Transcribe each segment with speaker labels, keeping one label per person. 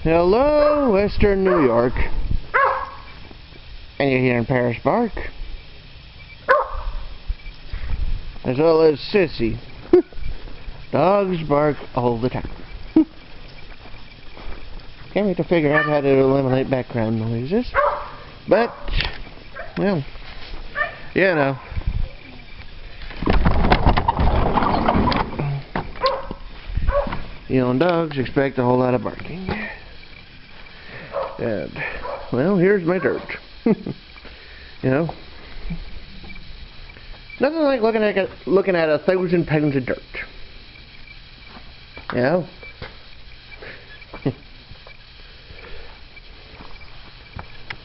Speaker 1: Hello, Western New York. And you're here in Paris Park. As well as Sissy. Dogs bark all the time. Can't wait to figure out how to eliminate background noises. But, well, you know. You know, dogs expect a whole lot of barking. And, well, here's my dirt. You know, nothing like looking at 1,000 pounds of dirt. You know,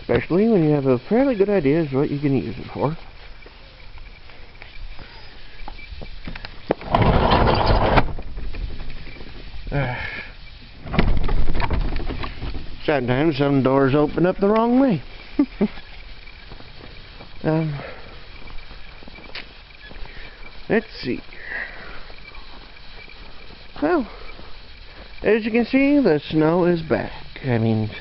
Speaker 1: especially when you have a fairly good idea as to what you can use it for. Sometimes some doors open up the wrong way. Let's see. Well, as you can see, the snow is back. I mean,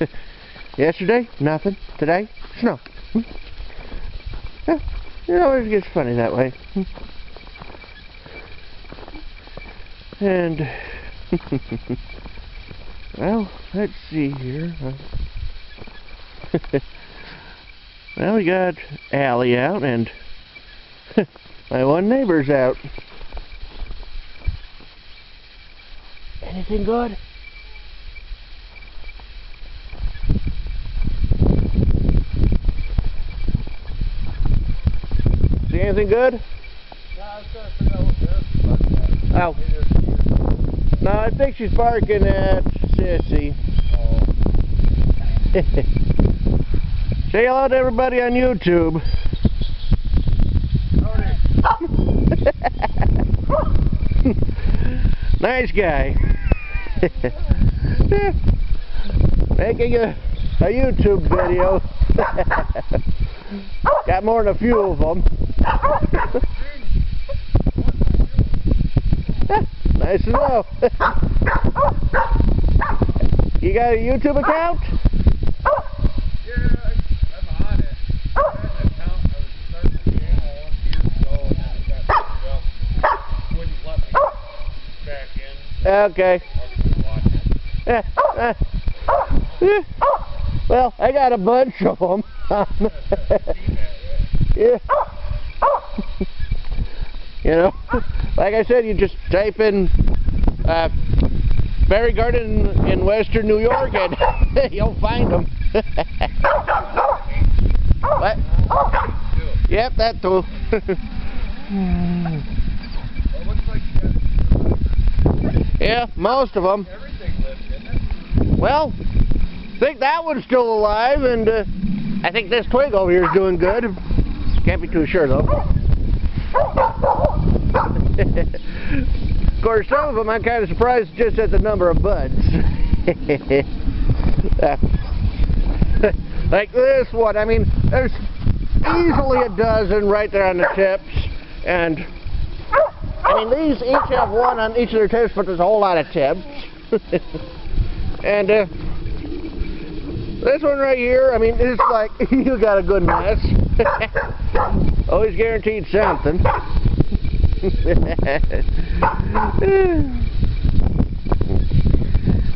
Speaker 1: yesterday, nothing. Today, snow. Yeah, it always gets funny that way. And, well, let's see here. Well, we got Allie out, and my one neighbor's out. Anything good? See anything good?
Speaker 2: No, I was trying to figure out what this is.
Speaker 1: Oh. No, I think she's barking at Sissy.
Speaker 2: Oh.
Speaker 1: Say hello to everybody on YouTube. Nice guy. Making a YouTube video. Got more than a few of them. Nice to know. You got a YouTube account? Okay. Well, I got a bunch of them. Yeah. You know, like I said, you just type in Fairy Garden in Western New York and you'll find them. What? Yep, that too. Yeah, most of them.
Speaker 2: Everything lives, isn't it?
Speaker 1: Well, I think that one's still alive, and I think this twig over here is doing good. Can't be too sure, though. Of course, some of them I'm kind of surprised just at the number of buds. Like this one, I mean, there's easily a dozen right there on the tips, and I mean, these each have one on each of their tips, but there's a whole lot of tips. And this one right here, I mean, it's like, you got a good mess. Always guaranteed something.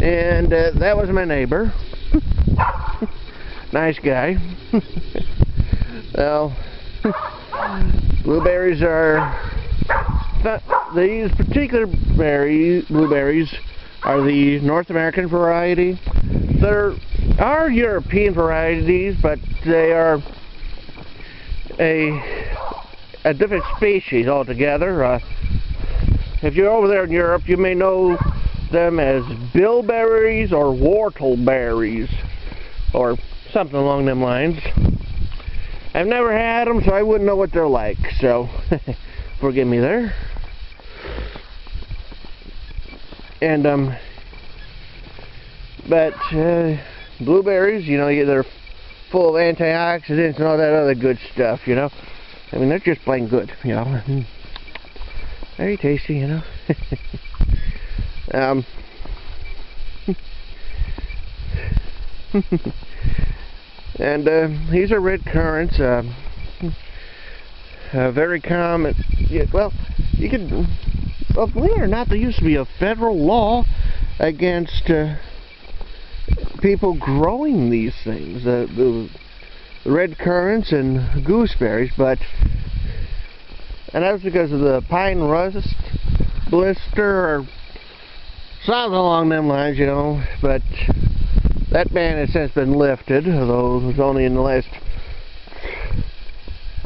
Speaker 1: And that was my neighbor. Nice guy. Well, blueberries are... These particular blueberries are the North American variety. There are European varieties, but they are a different species altogether. If you're over there in Europe, you may know them as bilberries or whortleberries, or something along them lines. I've never had them, so I wouldn't know what they're like, so forgive me there. And but blueberries, you know, they're full of antioxidants and all that other good stuff, you know. I mean, they're just plain good, you know. Very tasty, you know. And these are red currants. Very common. Yeah, well, you could. Well, believe it or not, there used to be a federal law against people growing these things, the red currants and gooseberries, and that was because of the pine rust blister or something along them lines, you know. But that ban has since been lifted, although it was only in the last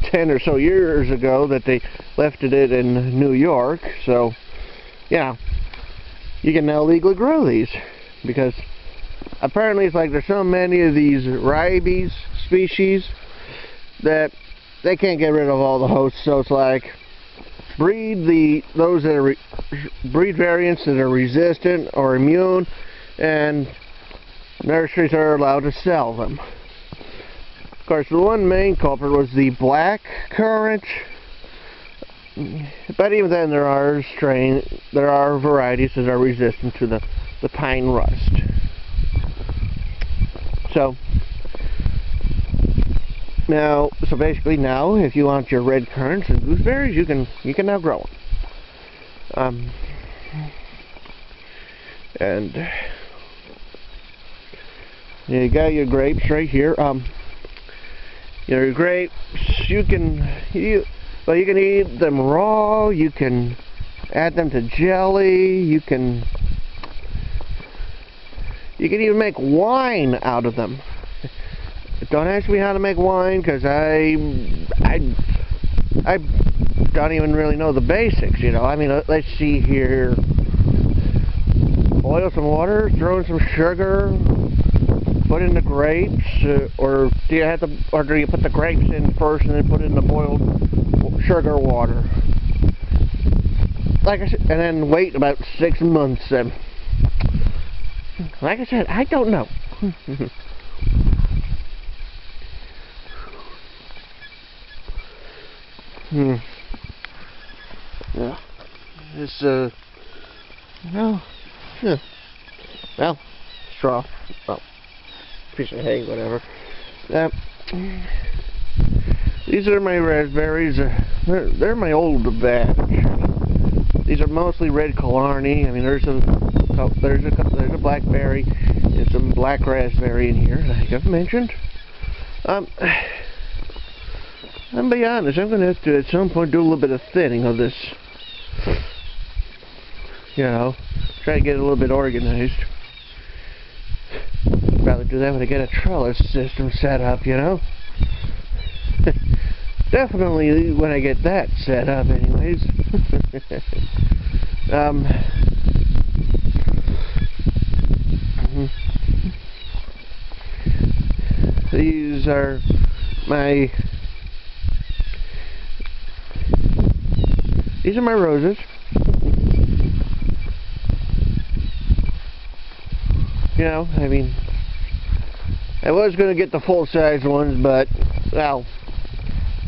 Speaker 1: 10 or so years ago that they lifted it in New York. So, yeah, you can now legally grow these, because apparently it's like there's so many of these ribes species that they can't get rid of all the hosts. So it's like breed variants that are resistant or immune, and nurseries are allowed to sell them. Of course, the one main culprit was the black currant, but even then there are varieties that are resistant to the pine rust. So basically now, if you want your red currants and gooseberries, you can now grow them. And you got your grapes right here. Your grapes, you can eat them raw. You can add them to jelly. You can even make wine out of them. Don't ask me how to make wine, because I don't even really know the basics, you know. I mean, let's see here. Boil some water, throw in some sugar, put in the grapes, or do you put the grapes in first and then put in the boiled sugar water? Like I said, and then wait about 6 months. Like I said, I don't know. Yeah. This well, straw. Well, piece of hay, whatever. These are my raspberries. They're my old batch. These are mostly red Killarney. I mean, there's a blackberry and some black raspberry in here, like I've mentioned. I'll be honest, I'm going to have to at some point do a little bit of thinning of this. You know, try to get it a little bit organized. Rather do that when I get a trellis system set up, you know. Definitely when I get that set up, anyways. These are my roses. You know, I mean, I was going to get the full-size ones, but, well,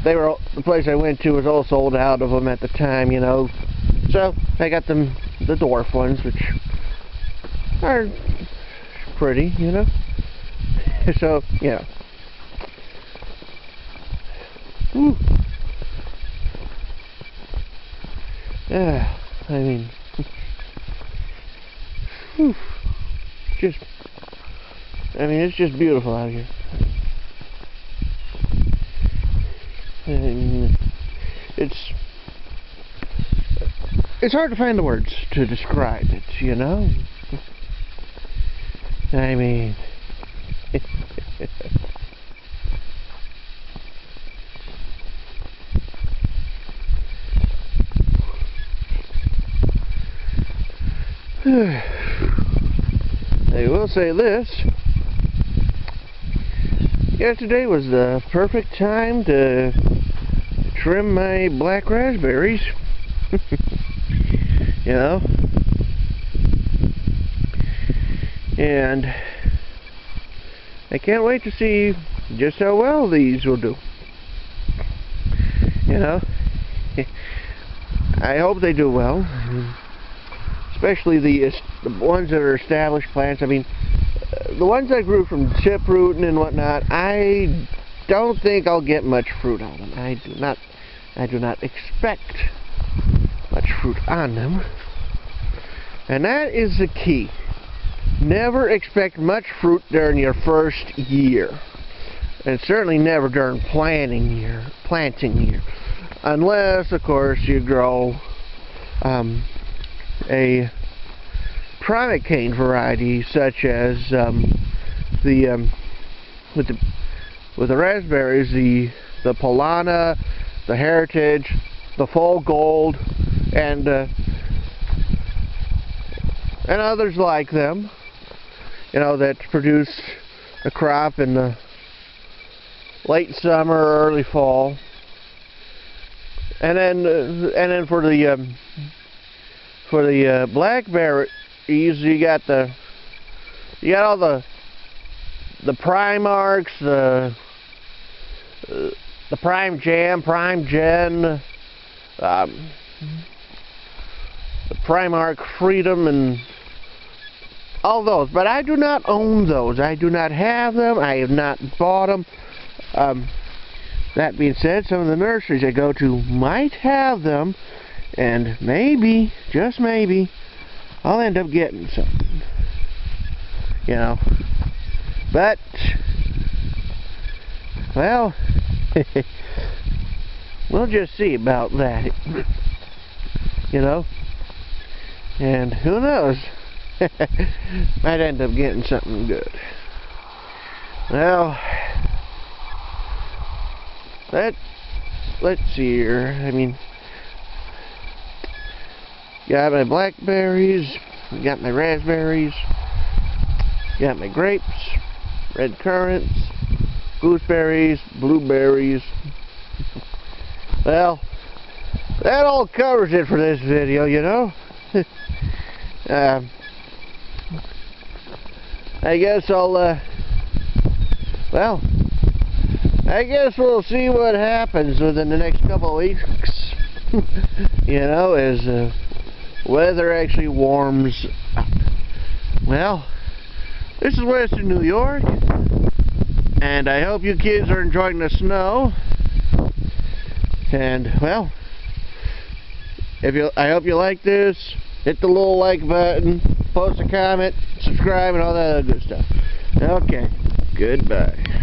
Speaker 1: the place I went to was all sold out of them at the time, you know. So, I got the dwarf ones, which are pretty, you know. So, yeah. Whew. Yeah, I mean, whew. It's just beautiful out here. And it's hard to find the words to describe it, you know? I mean, I will say this. Yesterday was the perfect time to trim my black raspberries. You know? And I can't wait to see just how well these will do. You know? I hope they do well. Especially the ones that are established plants. I mean, the ones I grew from chip rooting and whatnot, I don't think I'll get much fruit on them. I do not expect much fruit on them. And that is the key. Never expect much fruit during your first year. And certainly never during planting year. Unless, of course, you grow a primate cane variety, such as with the raspberries, the Polana, the Heritage, the Full Gold, and others like them, you know, that produce a crop in the late summer or early fall. And then for the blackberries, you got all the Primarks, the Prime Jam, Prime Gen, the Primark Freedom, and all those. But I do not own those. I do not have them. I have not bought them. That being said, some of the nurseries I go to might have them, and maybe, just maybe, I'll end up getting something. You know. But, well, we'll just see about that. You know. And who knows? Might end up getting something good. Well, let's see here. I mean, got my blackberries, got my raspberries, got my grapes, red currants, gooseberries, blueberries. Well, that all covers it for this video, you know. I guess I guess we'll see what happens within the next couple of weeks. You know, as weather actually warms up. Well, this is Western New York, and I hope you kids are enjoying the snow. And, well, I hope you like this. Hit the little like button, post a comment, subscribe, and all that other good stuff. Okay, goodbye.